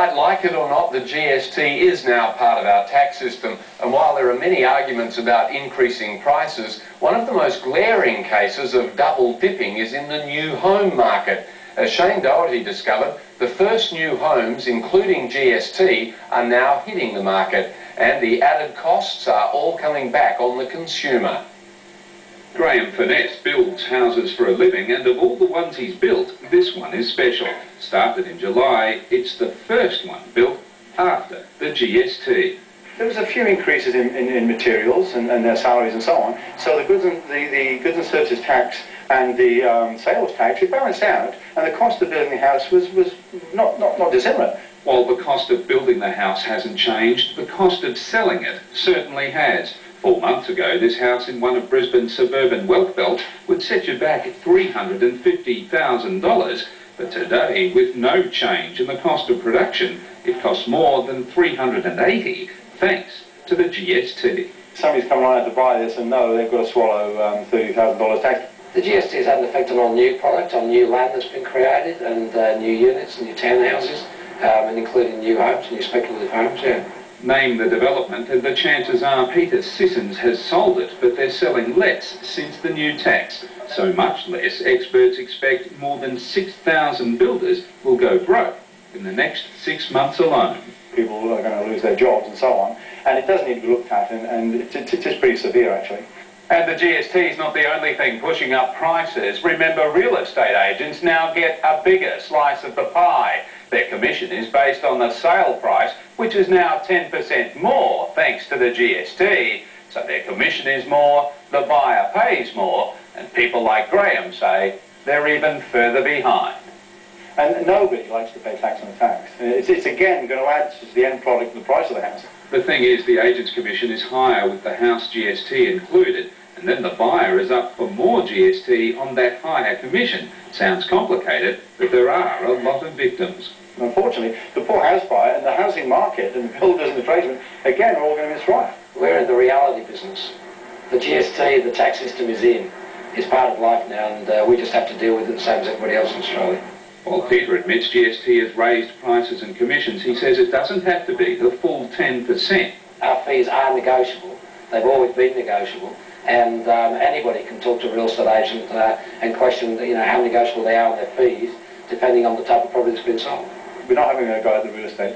right, like it or not, the GST is now part of our tax system, and while there are many arguments about increasing prices, one of the most glaring cases of double dipping is in the new home market. As Shane Doherty discovered, the first new homes, including GST, are now hitting the market, and the added costs are all coming back on the consumer. Graham.K.Furness builds houses for a living, and of all the ones he's built, this one is special. Started in July, it's the first one built after the GST. There was a few increases in materials and their salaries and so on, so the Goods and Services Tax and the sales tax, it balanced out, and the cost of building the house was not dissimilar. While the cost of building the house hasn't changed, the cost of selling it certainly has. 4 months ago, this house in one of Brisbane's suburban wealth belts would set you back at $350,000, but today, with no change in the cost of production, it costs more than $380,000, thanks to the GST. Somebody's coming around to buy this and know they've got to swallow $30,000 tax. The GST has had an effect on new product, on new land that's been created, and new units, new townhouses, and including new homes, new speculative homes, yeah. Name the development and the chances are Peter Sissons has sold it, but they're selling less since the new tax. So much less, experts expect more than 6,000 builders will go broke in the next 6 months alone. People are going to lose their jobs and so on, and it does need to be looked at, and it's pretty severe actually. And the GST is not the only thing pushing up prices. Remember, real estate agents now get a bigger slice of the pie. Their commission is based on the sale price, which is now 10% more thanks to the GST. So their commission is more, the buyer pays more, and people like Graham say they're even further behind. And nobody likes to pay tax on the tax. It's again going to add to the end product of the price of the house. The thing is, the agent's commission is higher with the house GST included, and then the buyer is up for more GST on that higher commission. Sounds complicated, but there are a lot of victims. Unfortunately, the poor house buyer and the housing market and the builders and the tradesmen, again, are all going to miss right. We're in the reality business. The GST, the tax system is part of life now, and we just have to deal with it the same as everybody else in Australia. While Peter admits GST has raised prices and commissions, he says it doesn't have to be the full 10%. Our fees are negotiable. They've always been negotiable. And anybody can talk to a real estate agent and question, how negotiable they are on their fees, depending on the type of property that's been sold. We're not having a go at the real estate.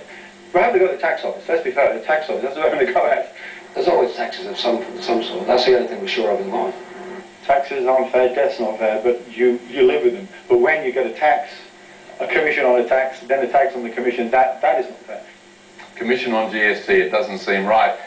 We're having to go to the tax office. Let's be fair, the tax office, that's what we're having to go at. There's always taxes of some sort. That's the only thing we're sure of in life. Taxes aren't fair, debt's not fair, but you live with them. But when you get a commission on a tax, then a tax on the commission, that is not fair. Commission on GST, it doesn't seem right.